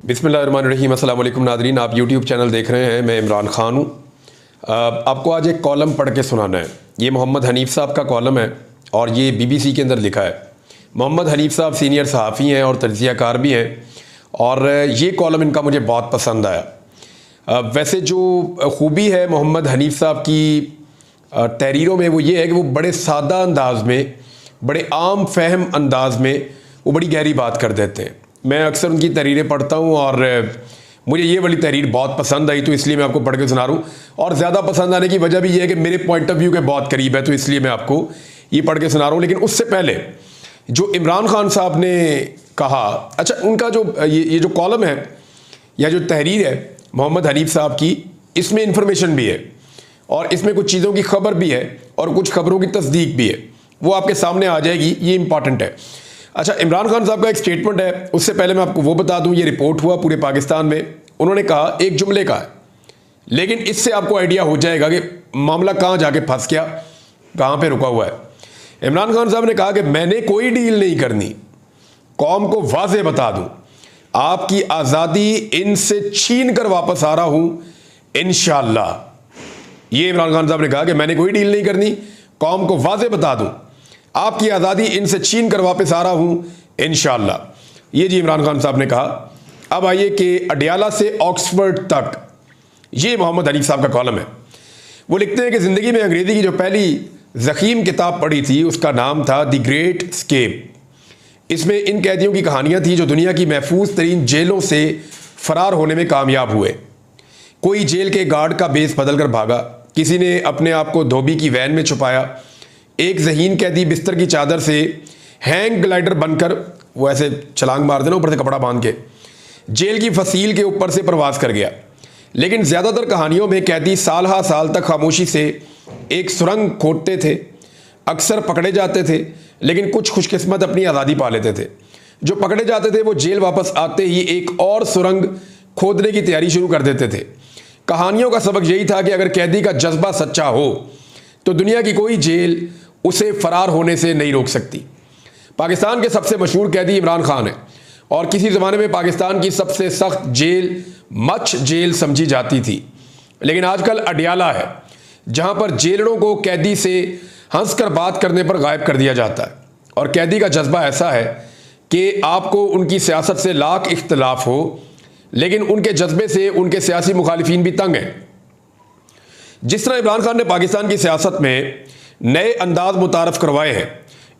बिस्मिल्लाहिर्रहमानिर्रहीम। अस्सलाम वालेकुम नादरीन, आप यूट्यूब चैनल देख रहे हैं। मैं इमरान ख़ान हूँ। आपको आज एक कॉलम पढ़ के सुनाना है। ये मोहम्मद हनीफ़ साहब का कॉलम है और ये BBC के अंदर लिखा है। मोहम्मद हनीफ़ साहब सीनियर सहाफ़ी हैं और तज्ज़ियाकार भी हैं और ये कॉलम इनका मुझे बहुत पसंद आया। वैसे जो खूबी है मोहम्मद हनीफ़ साहब की तहरीरों में वो ये है कि वो बड़े सादा अंदाज में, बड़े आम फहम अंदाज में वो बड़ी गहरी बात कर देते हैं। मैं अक्सर उनकी तहरीरें पढ़ता हूँ और मुझे ये वाली तहरीर बहुत पसंद आई, तो इसलिए मैं आपको पढ़ के सुना रहा हूँ। और ज़्यादा पसंद आने की वजह भी ये है कि मेरे पॉइंट ऑफ व्यू के बहुत करीब है, तो इसलिए मैं आपको ये पढ़ के सुना रहा हूँ। लेकिन उससे पहले जो इमरान खान साहब ने कहा, अच्छा उनका जो ये जो कॉलम है या जो तहरीर है मोहम्मद हनीफ़ साहब की, इसमें इंफॉर्मेशन भी है और इसमें कुछ चीज़ों की खबर भी है और कुछ खबरों की तस्दीक भी है। वो आपके सामने आ जाएगी, ये इंपॉर्टेंट है। अच्छा, इमरान खान साहब का एक स्टेटमेंट है, उससे पहले मैं आपको वो बता दूं, ये रिपोर्ट हुआ पूरे पाकिस्तान में। उन्होंने कहा, एक जुमले का है, लेकिन इससे आपको आइडिया हो जाएगा कि मामला कहाँ जाके फंस गया, कहाँ पे रुका हुआ है। इमरान खान साहब ने कहा कि मैंने कोई डील नहीं करनी, कौम को वाज़े बता दूं, आपकी आज़ादी इनसे छीन कर वापस आ रहा हूं इंशाअल्लाह। ये इमरान खान साहब ने कहा कि मैंने कोई डील नहीं करनी, कौम को वाज़े बता दूं, आपकी आज़ादी इनसे छीन कर वापस आ रहा हूं इंशाअल्लाह। ये जी इमरान खान साहब ने कहा। अब आइए कि अडियाला से ऑक्सफोर्ड तक, ये मोहम्मद हनीफ़ साहब का कॉलम है। वो लिखते हैं कि ज़िंदगी में अंग्रेज़ी की जो पहली ज़ख़ीम किताब पढ़ी थी उसका नाम था द ग्रेट स्केप। इसमें इन कैदियों की कहानियाँ थी जो दुनिया की महफूज तरीन जेलों से फ़रार होने में कामयाब हुए। कोई जेल के गार्ड का बेस बदल कर भागा, किसी ने अपने आप को धोबी की वैन में छुपाया, एक ज़हीन कैदी बिस्तर की चादर से हैंग ग्लाइडर बनकर, वो ऐसे छलांग मार देना ऊपर से कपड़ा बांध के, जेल की फसील के ऊपर से प्रवास कर गया। लेकिन ज़्यादातर कहानियों में कैदी साल हा साल तक खामोशी से एक सुरंग खोदते थे, अक्सर पकड़े जाते थे, लेकिन कुछ खुशकिस्मत अपनी आज़ादी पा लेते थे। जो पकड़े जाते थे वो जेल वापस आते ही एक और सुरंग खोदने की तैयारी शुरू कर देते थे। कहानियों का सबक यही था कि अगर कैदी का जज्बा सच्चा हो तो दुनिया की कोई जेल उसे फरार होने से नहीं रोक सकती। पाकिस्तान के सबसे मशहूर कैदी इमरान खान है और किसी ज़माने में पाकिस्तान की सबसे सख्त जेल मच जेल समझी जाती थी। लेकिन आजकल अडियाला है, जहां पर जेलरों को कैदी से हंसकर बात करने पर गायब कर दिया जाता है। और कैदी का जज्बा ऐसा है कि आपको उनकी सियासत से लाख इख्तलाफ हो, लेकिन उनके जज्बे से उनके सियासी मुखालिफिन भी तंग हैं। जिस तरह इमरान खान ने पाकिस्तान की सियासत में नए अंदाज मुतारफ करवाए हैं,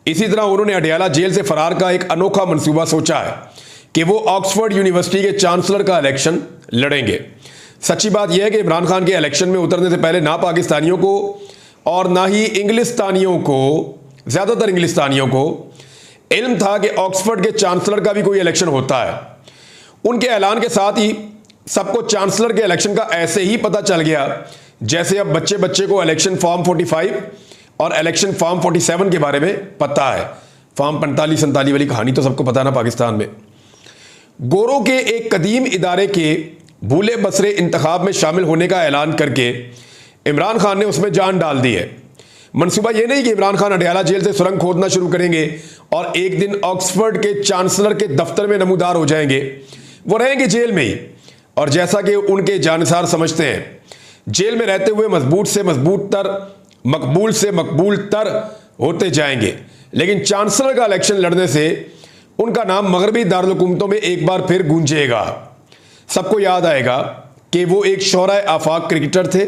इसी तरह उन्होंने अडियाला जेल से फरार का एक अनोखा मंसूबा सोचा है कि वो ऑक्सफोर्ड यूनिवर्सिटी के चांसलर का इलेक्शन लड़ेंगे। सच्ची बात यह है कि इमरान खान के इलेक्शन में उतरने से पहले ना पाकिस्तानियों को और ना ही इंग्लिस्तानियों को, ज़्यादातर इंग्लिस्तानियों को इल्म था कि ऑक्सफोर्ड के चांसलर का भी कोई इलेक्शन होता है। उनके ऐलान के साथ ही सबको चांसलर के इलेक्शन का ऐसे ही पता चल गया जैसे अब बच्चे बच्चे को इलेक्शन फॉर्म 45 और इलेक्शन फॉर्म 47 के बारे में पता है। फॉर्म 45-47 वाली कहानी तो सबको पता है ना पाकिस्तान में। गोरों के एक कदीम इदारे के भूले बसरे इंतखाब में शामिल होने का ऐलान करके इमरान खान ने उसमें जान डाल दी है। मंसूबा यह नहीं कि इमरान खान अडियाला जेल से सुरंग खोदना शुरू करेंगे और एक दिन ऑक्सफोर्ड के चांसलर के दफ्तर में नमूदार हो जाएंगे। वो रहेंगे जेल में ही, और जैसा कि उनके जानसार समझते हैं, जेल में रहते हुए मजबूत से मजबूत तर, मकबूल से मकबूल तर होते जाएंगे। लेकिन चांसलर का इलेक्शन लड़ने से उनका नाम मगरबी दारुल हुकूमतों में एक बार फिर गूंजेगा। सबको याद आएगा कि वो एक शोहराए आफाक क्रिकेटर थे।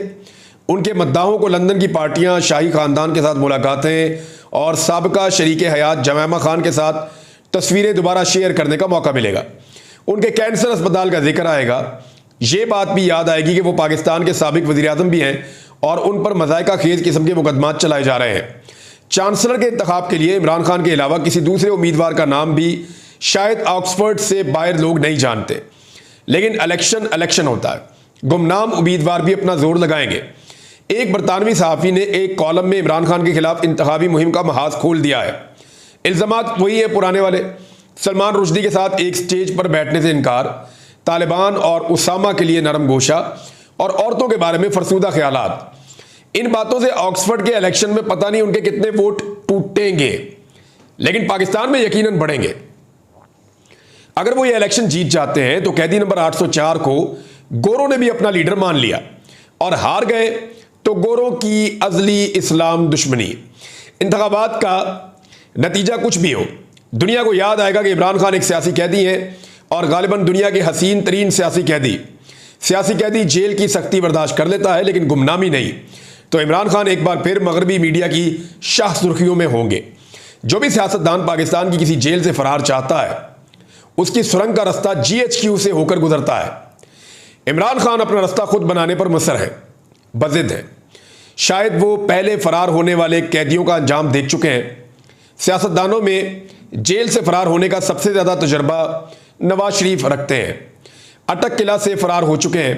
उनके मद्दाहों को लंदन की पार्टियां, शाही खानदान के साथ मुलाकातें और साबका शरीक हयात जमैमा खान के साथ तस्वीरें दोबारा शेयर करने का मौका मिलेगा। उनके कैंसर अस्पताल का जिक्र आएगा। ये बात भी याद आएगी कि वो पाकिस्तान के साबिक वज़ीर आज़म भी हैं और उन पर मज़ायका खेज किस्म के मुकदमात चलाए जा रहे हैं। चांसलर के इंतखाब के लिए इमरान खान के अलावा किसी दूसरे उम्मीदवार का नाम भी शायद ऑक्सफोर्ड से बाहर लोग नहीं जानते, लेकिन इलेक्शन होता है। गुमनाम उम्मीदवार भी अपना जोर लगाएंगे। एक बरतानवी सहाफ़ी ने एक कॉलम में इमरान खान के खिलाफ इंतखाबी मुहिम का महाज खोल दिया है। इल्ज़ामात वही है पुराने वाले, सलमान रुश्दी के साथ एक स्टेज पर बैठने से इनकार, तालिबान और उसामा के लिए नरम गोशा और औरतों के बारे में फरसूदा ख्यालात। इन बातों से ऑक्सफोर्ड के इलेक्शन में पता नहीं उनके कितने वोट टूटेंगे, लेकिन पाकिस्तान में यकीनन बढ़ेंगे। अगर वो ये इलेक्शन जीत जाते हैं तो कैदी नंबर 804 को गोरों ने भी अपना लीडर मान लिया, और हार गए तो गोरों की अजली इस्लाम दुश्मनी। इंतखाबात का नतीजा कुछ भी हो, दुनिया को याद आएगा कि इमरान खान एक सियासी कैदी हैं, और गालिबन दुनिया के हसीन तरीन सियासी कैदी जेल की सख्ती बर्दाश्त कर लेता है लेकिन गुमनामी नहीं। तो इमरान खान एक बार फिर मगरबी मीडिया की शाह सुर्खियों में होंगे। जो भी सियासतदान पाकिस्तान की किसी जेल से फरार चाहता है, उसकी सुरंग का रास्ता GHQ से होकर गुजरता है। इमरान खान अपना रास्ता खुद बनाने पर मुसर है, बज़िद है। शायद वो पहले फरार होने वाले कैदियों का अंजाम देख चुके हैं। सियासतदानों में जेल से फरार होने का सबसे ज़्यादा तजर्बा नवाज शरीफ रखते हैं। अटक किला से फरार हो चुके हैं,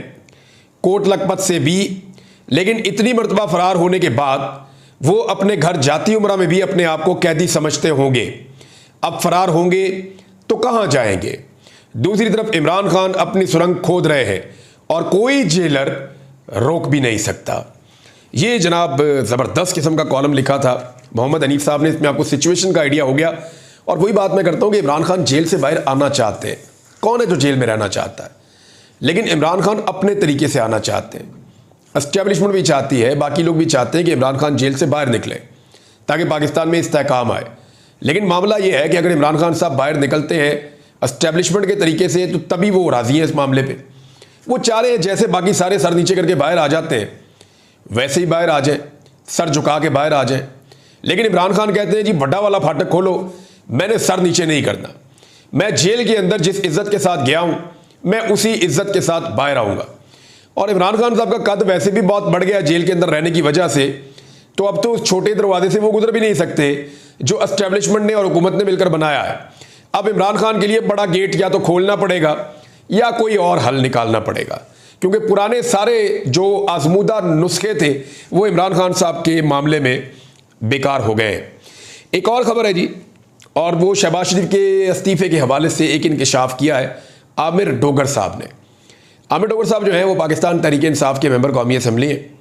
कोट लखपत से भी, लेकिन इतनी मरतबा फरार होने के बाद वो अपने घर जाती उम्रा में भी अपने आप को कैदी समझते होंगे। अब फरार होंगे तो कहाँ जाएंगे? दूसरी तरफ इमरान खान अपनी सुरंग खोद रहे हैं और कोई जेलर रोक भी नहीं सकता। ये जनाब ज़बरदस्त किस्म का कॉलम लिखा था मोहम्मद हनीफ साहब ने। इसमें आपको सिचुएशन का आइडिया हो गया। और वही बात मैं करता हूँ कि इमरान खान जेल से बाहर आना चाहते हैं। कौन है जो जेल में रहना चाहता है? लेकिन इमरान खान अपने तरीके से आना चाहते हैं। एस्टेब्लिशमेंट भी चाहती है, बाकी लोग भी चाहते हैं कि इमरान खान जेल से बाहर निकले ताकि पाकिस्तान में इस्तेहकाम आए। लेकिन मामला यह है कि अगर इमरान खान साहब बाहर निकलते हैं एस्टेब्लिशमेंट के तरीके से, तो तभी वो राज़ी हैं इस मामले पे। वो चाह रहे हैं जैसे बाकी सारे सर नीचे करके बाहर आ जाते हैं, वैसे ही बाहर आ जाएं, सर झुका के बाहर आ जाएं। लेकिन इमरान खान कहते हैं जी बड़ा वाला फाटक खोलो, मैंने सर नीचे नहीं करना। मैं जेल के अंदर जिस इज्जत के साथ गया हूं, मैं उसी इज्जत के साथ बाहर आऊंगा। और इमरान खान साहब का कद वैसे भी बहुत बढ़ गया जेल के अंदर रहने की वजह से, तो अब तो उस छोटे दरवाजे से वो गुजर भी नहीं सकते जो एस्टेब्लिशमेंट ने और हुकूमत ने मिलकर बनाया है। अब इमरान खान के लिए बड़ा गेट या तो खोलना पड़ेगा या कोई और हल निकालना पड़ेगा, क्योंकि पुराने सारे जो आजमूदा नुस्खे थे वो इमरान खान साहब के मामले में बेकार हो गए। एक और खबर है जी, और वो शहबाज शरीफ के इस्तीफे के हवाले से एक इंकशाफ किया है आमिर डोगर साहब ने। आमिर डोगर साहब जो है वो पाकिस्तान तहरीक इंसाफ के मेंबर कौमी असम्बली हैं,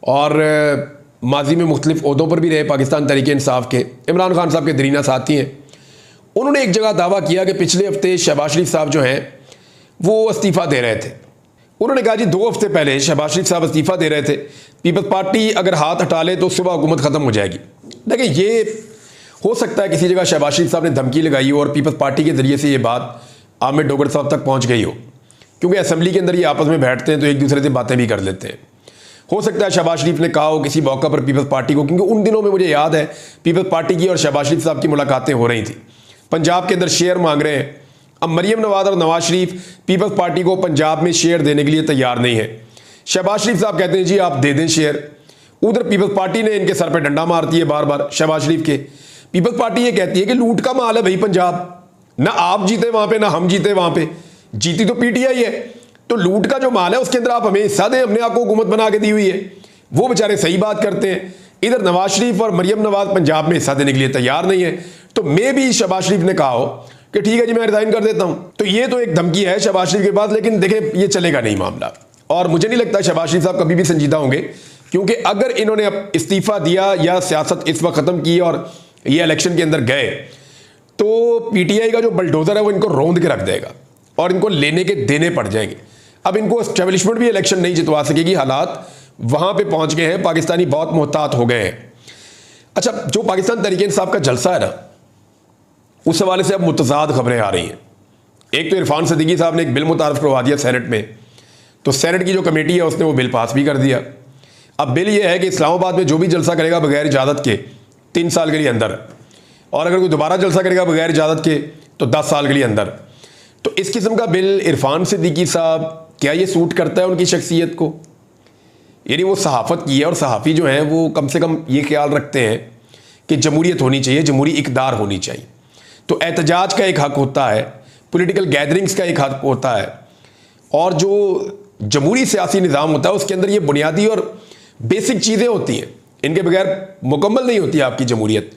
और माजी में मुख्तलिफ ओहदों पर भी रहे पाकिस्तान तहरीक इंसाफ के। इमरान खान साहब के दरीना साथी हैं। उन्होंने एक जगह दावा किया कि पिछले हफ्ते शहबाज शरीफ साहब जो हैं वो इस्तीफ़ा दे रहे थे। उन्होंने कहा जी 2 हफ्ते पहले शहबाज शरीफ साहब इस्तीफ़ा दे रहे थे, पीपल्स पार्टी अगर हाथ हटा ले तो सुबह हुकूमत ख़त्म हो जाएगी। देखिए, ये हो सकता है किसी जगह शहबाज शरीफ साहब ने धमकी लगाई हो और पीपल्स पार्टी के ज़रिए से ये बात आमिर डोगर साहब तक पहुँच गई हो, क्योंकि असम्बली के अंदर ये आपस में बैठते हैं तो एक दूसरे से बातें भी कर लेते हैं। हो सकता है शहबाज शरीफ ने कहा हो किसी मौका पर पीपल्स पार्टी को, क्योंकि उन दिनों में मुझे याद है पीपल्स पार्टी की और शहबाज शरीफ साहब की मुलाकातें हो रही थी। पंजाब के अंदर शेयर मांग रहे हैं। अब मरियम नवाज और नवाज शरीफ पीपल्स पार्टी को पंजाब में शेयर देने के लिए तैयार नहीं है। शहबाज शरीफ साहब कहते हैं जी आप दे दें शेयर। उधर पीपल्स पार्टी ने इनके सर पर डंडा मारती है बार बार शहबाज शरीफ के। पीपल्स पार्टी ये कहती है कि लूट का माल है भाई पंजाब, ना आप जीते वहां पे ना हम जीते वहां पे, जीती तो पीटीआई है, तो लूट का जो माल है उसके अंदर आप हमें हिस्सा दें, हमने आपको हुकूमत बना के दी हुई है। वो बेचारे सही बात करते हैं। इधर नवाज शरीफ और मरियम नवाज पंजाब में हिस्सा देने के लिए तैयार नहीं है। तो मे भी शहबाज शरीफ ने कहा हो कि ठीक है जी मैं रिजाइन कर देता हूं। तो ये तो एक धमकी है शहबाज शरीफ के पास, लेकिन देखें ये चलेगा नहीं मामला। और मुझे नहीं लगता शहबाज शरीफ साहब कभी भी संजीदा होंगे, क्योंकि अगर इन्होंने अब इस्तीफा दिया या सियासत इस वक्त खत्म की और ये इलेक्शन के अंदर गए, तो पीटीआई का जो बलडोजर है वो इनको रौंद के रख देगा और इनको लेने के देने पड़ जाएंगे। अब इनको एस्टेब्लिशमेंट भी इलेक्शन नहीं जितवा सकेगी। हालात वहां पे पहुंच गए हैं, पाकिस्तानी बहुत मोहतात हो गए हैं। अच्छा, जो पाकिस्तान तहरीक इंसाफ का जलसा है ना, उस हवाले से अब मुतजाद खबरें आ रही हैं। एक तो इरफान सिद्दीकी साहब ने एक बिल मुतारफ करवा दिया सेनेट में, तो सेनेट की जो कमेटी है उसने वो बिल पास भी कर दिया। अब बिल ये है कि इस्लामाबाद में जो भी जलसा करेगा बगैर इजाज़त के 3 साल के लिए अंदर, और अगर कोई दोबारा जलसा करेगा बगैर इजाज़त के तो 10 साल के लिए अंदर। तो इस किस्म का बिल इरफान सिद्दीकी साहब, क्या ये सूट करता है उनकी शख्सियत को? यानी वो सहाफ़त की है, और सहाफ़ी जो हैं वो कम से कम ये ख्याल रखते हैं कि जमहूरियत होनी चाहिए, जमहूरी इक़दार होनी चाहिए। तो एहतजाज का एक हक़ होता है, पॉलिटिकल गैदरिंग्स का एक हक़ होता है, और जो जमहूरी सियासी निज़ाम होता है उसके अंदर ये बुनियादी और बेसिक चीज़ें होती हैं, इनके बगैर मुकम्मल नहीं होती आपकी जमहूरियत।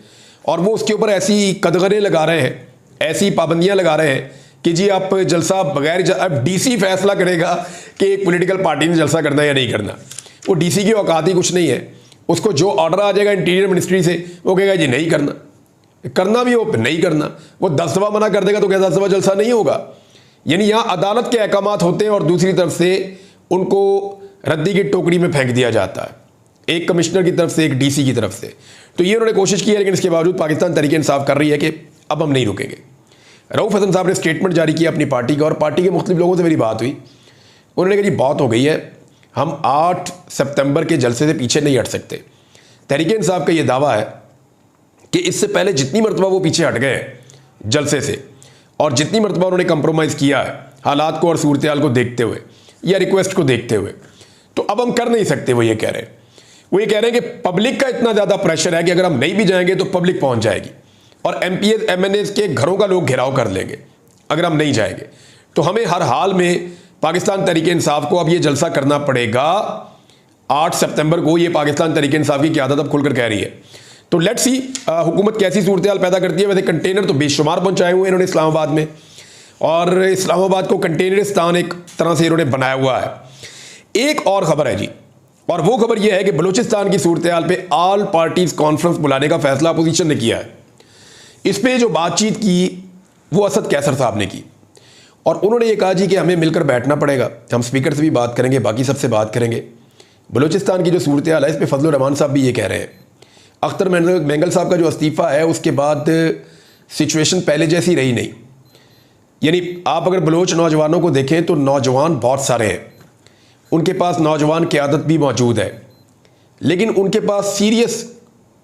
और वो उसके ऊपर ऐसी कदगरे लगा रहे हैं, ऐसी पाबंदियाँ लगा रहे हैं कि जी आप जलसा बगैर, अब डीसी फैसला करेगा कि एक पॉलिटिकल पार्टी ने जलसा करना है या नहीं करना। वो डीसी की औकात ही कुछ नहीं है। उसको जो ऑर्डर आ जाएगा इंटीरियर मिनिस्ट्री से, वो कहेगा जी नहीं करना। करना भी हो नहीं करना, वो 10 दफ़ा मना कर देगा तो क्या 10 दफ़ा जलसा नहीं होगा? यानी यहाँ अदालत के अहकामात होते हैं और दूसरी तरफ से उनको रद्दी की टोकरी में फेंक दिया जाता है, एक कमिश्नर की तरफ से, एक डीसी की तरफ से। तो ये उन्होंने कोशिश की है, लेकिन इसके बावजूद पाकिस्तान तहरीक इंसाफ कर रही है कि अब हम नहीं रुकेंगे। रऊफ हसन साहब ने स्टेटमेंट जारी किया अपनी पार्टी का, और पार्टी के मुख्तलिफ लोगों से मेरी बात हुई। उन्होंने कहा जी बहुत हो गई है, हम 8 सितंबर के जलसे से पीछे नहीं हट सकते। तहरीक इंसाफ का ये दावा है कि इससे पहले जितनी मरतबा वो पीछे हट गए जलसे से, और जितनी मरतबा उन्होंने कंप्रोमाइज़ किया है हालात को और सूरत हाल को देखते हुए या रिक्वेस्ट को देखते हुए, तो अब हम कर नहीं सकते। वो ये कह रहे हैं, वो ये कह रहे हैं कि पब्लिक का इतना ज़्यादा प्रेशर है कि अगर हम नहीं भी जाएंगे तो पब्लिक पहुंच जाएगी और MPs MNAs के घरों का लोग घेराव कर लेंगे अगर हम नहीं जाएंगे। तो हमें हर हाल में पाकिस्तान तहरीक इंसाफ को अब ये जलसा करना पड़ेगा 8 सितंबर को। ये पाकिस्तान तहरीक इंसाफ की क़यादत अब खुलकर कह रही है। तो लेट्स सी हुकूमत कैसी सूरत हाल पैदा करती है। वैसे कंटेनर तो बेशुमार पहुंचाए हुए हैं इन्होंने इस्लामाबाद में, और इस्लामाबाद को कंटेनरिस्तान एक तरह से इन्होंने बनाया हुआ है। एक और ख़बर है जी, और वो खबर यह है कि बलूचिस्तान की सूरत हाल पे ऑल पार्टीज कॉन्फ्रेंस बुलाने का फैसला अपोजिशन ने किया है। इस पे जो बातचीत की वो असद कैसर साहब ने की, और उन्होंने ये कहा जी कि हमें मिलकर बैठना पड़ेगा, हम स्पीकर से भी बात करेंगे, बाकी सबसे बात करेंगे। बलूचिस्तान की जो सूरत हाल है इस पर फजलुर रहमान साहब भी ये कह रहे हैं। अख्तर मेंगल साहब का जो इस्तीफ़ा है उसके बाद सिचुएशन पहले जैसी रही नहीं। यानी आप अगर बलोच नौजवानों को देखें तो नौजवान बहुत सारे हैं, उनके पास नौजवान क़यादत भी मौजूद है, लेकिन उनके पास सीरियस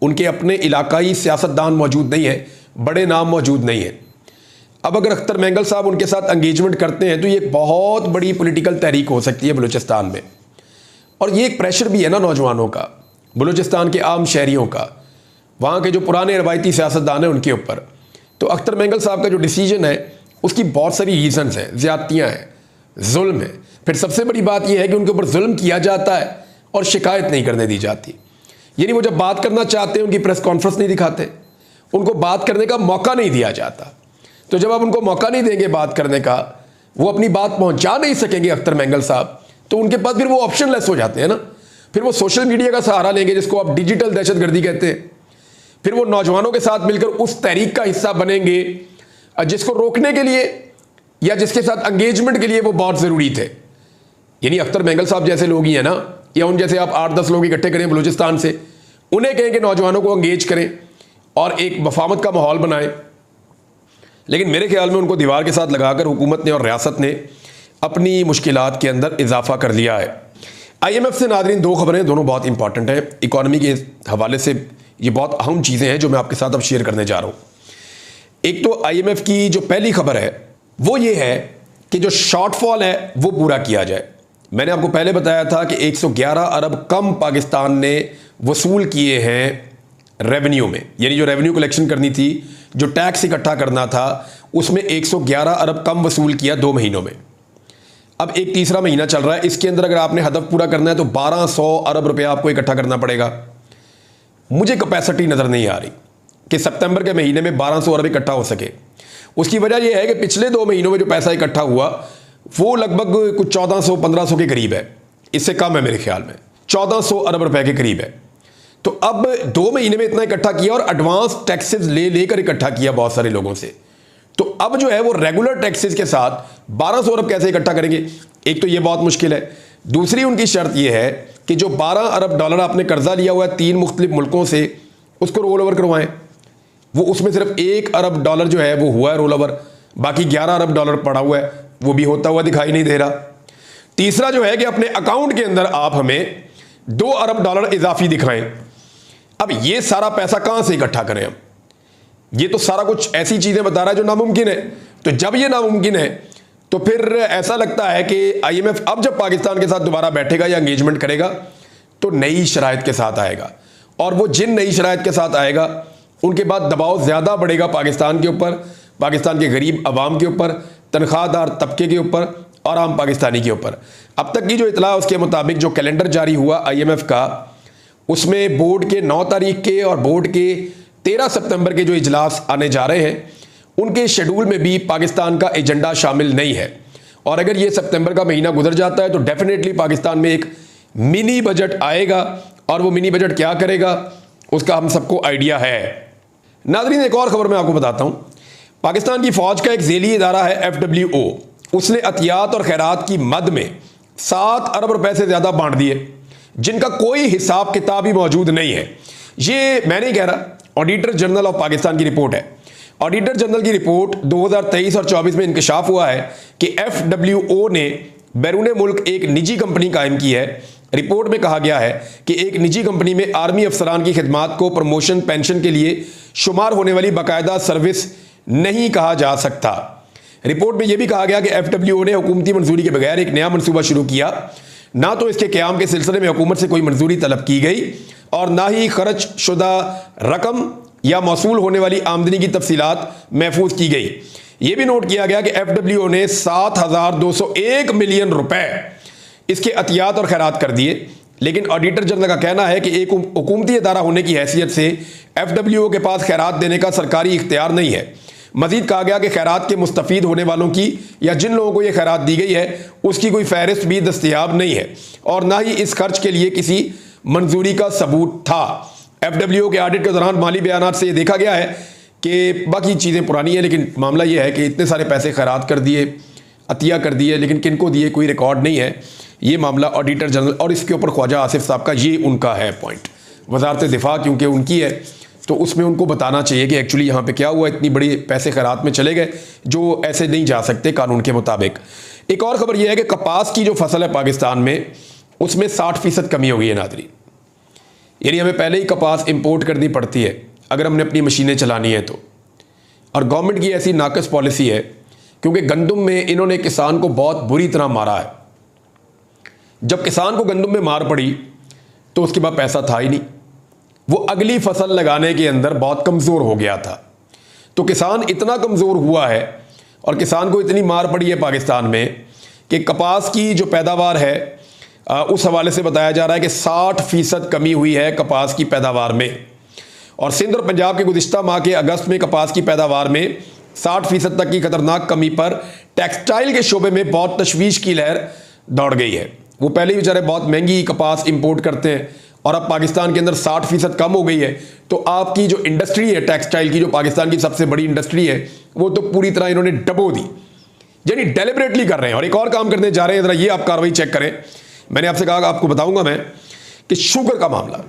उनके अपने इलाकाई सियासतदान मौजूद नहीं है, बड़े नाम मौजूद नहीं है। अब अगर अख्तर मेंगल साहब उनके साथ एंगेजमेंट करते हैं तो ये बहुत बड़ी पॉलिटिकल तहरीक हो सकती है बलूचिस्तान में, और ये एक प्रेशर भी है ना नौजवानों का, बलूचिस्तान के आम शहरियों का, वहाँ के जो पुराने रवायती सियासतदान हैं उनके ऊपर। तो अख्तर मेंगल साहब का जो डिसीजन है उसकी बहुत सारी रीजंस हैं, ज़्यादतियाँ हैं, जुल्म है। फिर सबसे बड़ी बात यह है कि उनके ऊपर जुल्म किया जाता है और शिकायत नहीं करने दी जाती। यानी वो जब बात करना चाहते हैं उनकी प्रेस कॉन्फ्रेंस नहीं दिखाते, उनको बात करने का मौका नहीं दिया जाता। तो जब आप उनको मौका नहीं देंगे बात करने का, वो अपनी बात पहुंचा नहीं सकेंगे अख्तर मेंगल साहब, तो उनके पास फिर वो ऑप्शन लेस हो जाते हैं ना। फिर वो सोशल मीडिया का सहारा लेंगे जिसको आप डिजिटल दहशतगर्दी कहते हैं। फिर वो नौजवानों के साथ मिलकर उस तहरीक का हिस्सा बनेंगे जिसको रोकने के लिए या जिसके साथ एंगेजमेंट के लिए वो बहुत ज़रूरी थे। यानी अख्तर मेंगल साहब जैसे लोग ही हैं ना, या उन जैसे आप 8-10 लोग इकट्ठे करें बलूचिस्तान से, उन्हें कहें कि नौजवानों को एंगेज करें और एक वफामत का माहौल बनाएं। लेकिन मेरे ख्याल में उनको दीवार के साथ लगाकर हुकूमत ने और रियासत ने अपनी मुश्किलात के अंदर इजाफा कर लिया है। IMF से नादरीन 2 खबरें, दोनों बहुत इंपॉर्टेंट हैं इकॉनमी के हवाले से। ये बहुत अहम चीज़ें हैं जो मैं आपके साथ अब शेयर करने जा रहा हूँ। एक तो IMF की जो पहली खबर है वो ये है कि जो शॉर्टफॉल है वो पूरा किया जाए। मैंने आपको पहले बताया था कि 111 अरब कम पाकिस्तान ने वसूल किए हैं रेवेन्यू में, यानी जो रेवेन्यू कलेक्शन करनी थी, जो टैक्स इकट्ठा करना था, उसमें 111 अरब कम वसूल किया 2 महीनों में। अब एक तीसरा महीना चल रहा है, इसके अंदर अगर आपने हदफ पूरा करना है तो 1200 अरब रुपए आपको इकट्ठा करना पड़ेगा। मुझे कैपेसिटी नज़र नहीं आ रही कि सितंबर के महीने में 1200 अरब इकट्ठा हो सके। उसकी वजह यह है कि पिछले 2 महीनों में जो पैसा इकट्ठा हुआ वो लगभग कुछ 1400-1500 के करीब है, इससे कम है मेरे ख्याल में, 1400 अरब रुपए के करीब है। तो अब 2 महीने में इतना इकट्ठा किया और एडवांस टैक्सेस लेकर इकट्ठा किया बहुत सारे लोगों से। तो अब जो है वो रेगुलर टैक्सेस के साथ 1200 अरब कैसे इकट्ठा करेंगे? एक तो ये बहुत मुश्किल है। दूसरी उनकी शर्त यह है कि जो 12 अरब डॉलर आपने कर्जा लिया हुआ है 3 मुख्तलिफ मुल्कों से, उसको रोल ओवर करवाएं। वो उसमें सिर्फ 1 अरब डॉलर जो है वो हुआ है रोल ओवर, बाकी 11 अरब डॉलर पड़ा हुआ है, वो भी होता हुआ दिखाई नहीं दे रहा। तीसरा जो है कि अपने अकाउंट के अंदर आप हमें 2 अरब डॉलर इजाफी दिखाएं। अब ये सारा पैसा कहां से इकट्ठा करें हम? ये तो सारा कुछ ऐसी चीजें बता रहा है जो नामुमकिन है। तो जब ये नामुमकिन है तो फिर ऐसा लगता है कि IMF अब जब पाकिस्तान के साथ दोबारा बैठेगा या एंगेजमेंट करेगा तो नई शराइत के साथ आएगा, और वो जिन नई शराइत के साथ आएगा उनके बाद दबाव ज़्यादा बढ़ेगा पाकिस्तान के ऊपर, पाकिस्तान के गरीब आवाम के ऊपर, तनख्वाहदार तबके के ऊपर और आम पाकिस्तानी के ऊपर। अब तक की जो इतला उसके मुताबिक जो कैलेंडर जारी हुआ IMF का, उसमें बोर्ड के 9 तारीख के और बोर्ड के 13 सितंबर के जो इजलास आने जा रहे हैं उनके शेड्यूल में भी पाकिस्तान का एजेंडा शामिल नहीं है। और अगर ये सितंबर का महीना गुजर जाता है तो डेफिनेटली पाकिस्तान में एक मिनी बजट आएगा, और वो मिनी बजट क्या करेगा उसका हम सबको आइडिया है। नाज़रीन, एक और खबर मैं आपको बताता हूं। पाकिस्तान की फौज का एक झेली इदारा है FWO, उसने अतियात और खैरात की मद में 7 अरब रुपए से ज्यादा बांट दिए, जिनका कोई हिसाब किताब ही मौजूद नहीं है। ये मैं नहीं कह रहा, ऑडिटर जनरल ऑफ पाकिस्तान की रिपोर्ट है। ऑडिटर जनरल की रिपोर्ट 2023 और 24 में इंकशाफ हुआ है कि FWO ने बैरून मुल्क एक निजी कंपनी कायम की है। रिपोर्ट में कहा गया है कि एक निजी कंपनी में आर्मी अफसरान की खिदमात को प्रमोशन पेंशन के लिए शुमार होने वाली बाकायदा सर्विस नहीं कहा जा सकता। रिपोर्ट में यह भी कहा गया कि FWO ने हुकूमती मंजूरी के बगैर एक नया मनसूबा शुरू किया। ना तो इसके क़याम के सिलसिले में हुकूमत से कोई मंजूरी तलब की गई और ना ही खर्च शुदा रकम या मौसूल होने वाली आमदनी की तफसीलात महफूज की गई। यह भी नोट किया गया कि FWO ने 7,201 मिलियन रुपए इसके अतियात और खैरात कर दिए। लेकिन ऑडिटर जनरल का कहना है कि एक हुकूमती इदारा होने की हैसियत से FWO के पास खैरात देने का सरकारी इख्तियार नहीं है। मजीद कहा गया कि खैरात के मुस्तफीद होने वालों की या जिन लोगों को यह खैरात दी गई है उसकी कोई फहरिस्त भी दस्तयाब नहीं है और ना ही इस खर्च के लिए किसी मंजूरी का सबूत था। FWO के ऑडिट के दौरान माली बयानात से यह देखा गया है कि बाकी चीज़ें पुरानी हैं, लेकिन मामला यह है कि इतने सारे पैसे खैरात कर दिए, अतिया कर दिए, लेकिन किनको दिए कोई रिकॉर्ड नहीं है। ये मामला ऑडिटर जनरल और इसके ऊपर ख्वाजा आसिफ साहब का ये उनका है पॉइंट। वजारत दिफा क्योंकि उनकी है तो उसमें उनको बताना चाहिए कि एक्चुअली यहाँ पे क्या हुआ, इतनी बड़ी पैसे खैरात में चले गए जो ऐसे नहीं जा सकते कानून के मुताबिक। एक और खबर यह है कि कपास की जो फसल है पाकिस्तान में उसमें 60% कमी हो गई है नाज़रीन। यानी हमें पहले ही कपास इंपोर्ट करनी पड़ती है अगर हमने अपनी मशीनें चलानी है तो। और गवर्नमेंट की ऐसी नाकस पॉलिसी है क्योंकि गंदम में इन्होंने किसान को बहुत बुरी तरह मारा है। जब किसान को गंदम में मार पड़ी तो उसके बाद पैसा था ही नहीं, वो अगली फसल लगाने के अंदर बहुत कमज़ोर हो गया था। तो किसान इतना कमज़ोर हुआ है और किसान को इतनी मार पड़ी है पाकिस्तान में कि कपास की जो पैदावार है उस हवाले से बताया जा रहा है कि 60% कमी हुई है कपास की पैदावार में। और सिंध और पंजाब के गुज़िश्ता माह के अगस्त में कपास की पैदावार में 60% तक की खतरनाक कमी पर टेक्सटाइल के शोबे में बहुत तशवीश की लहर दौड़ गई है। वो पहले ही बेचारे बहुत महंगी कपास इंपोर्ट करते हैं और अब पाकिस्तान के अंदर 60% कम हो गई है तो आपकी जो इंडस्ट्री है टेक्सटाइल की, जो पाकिस्तान की सबसे बड़ी इंडस्ट्री है, वो तो पूरी तरह इन्होंने डबो दी, यानी डेलिबरेटली कर रहे हैं। और एक और काम करने जा रहे हैं, जरा ये आप कार्रवाई चेक करें। मैंने आपसे कहा आपको बताऊंगा मैं कि शुगर का मामला,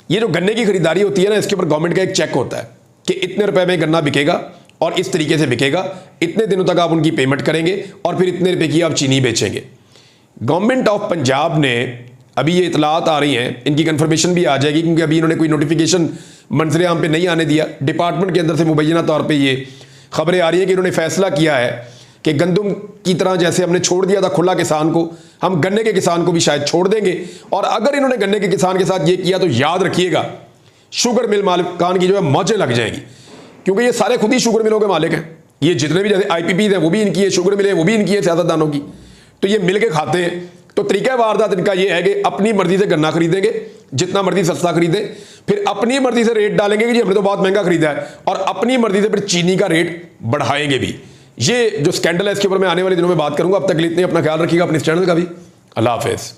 ये जो गन्ने की खरीदारी होती है ना, इसके ऊपर गवर्नमेंट का एक चेक होता है कि इतने रुपए में गन्ना बिकेगा और इस तरीके से बिकेगा, इतने दिनों तक आप उनकी पेमेंट करेंगे और फिर इतने रुपए की आप चीनी बेचेंगे। गवर्नमेंट ऑफ पंजाब ने अभी ये इतलात आ रही हैं, इनकी कंफर्मेशन भी आ जाएगी क्योंकि अभी इन्होंने कोई नोटिफिकेशन मंजरे आम पे नहीं आने दिया। डिपार्टमेंट के अंदर से मुबैना तौर पे ये खबरें आ रही है कि इन्होंने फैसला किया है कि गंदम की तरह जैसे हमने छोड़ दिया था खुला किसान को, हम गन्ने के किसान को भी शायद छोड़ देंगे। और अगर इन्होंने गन्ने के किसान के साथ ये किया तो याद रखिएगा शुगर मिल मालिकान की जो है मौजें लग जाएंगी, क्योंकि ये सारे खुद ही शुगर मिलों के मालिक हैं। ये जितने भी जैसे IPPs हैं वो भी इनकी है, शुगर मिले वो भी इनकी है, सियासतदानों की, तो ये मिल के खाते हैं। तो तरीका वारदात इनका ये है कि अपनी मर्जी से गन्ना खरीदेंगे, जितना मर्जी सस्ता खरीदें, फिर अपनी मर्जी से रेट डालेंगे कि जी हमने तो बहुत महंगा खरीदा है, और अपनी मर्जी से फिर चीनी का रेट बढ़ाएंगे भी। ये जो स्कैंडल है इसके ऊपर मैं आने वाले दिनों में बात करूंगा। अब तक के लिए इतने, अपना ख्याल रखिएगा, अपने इस चैनल का भी। अल्लाह हाफिज़।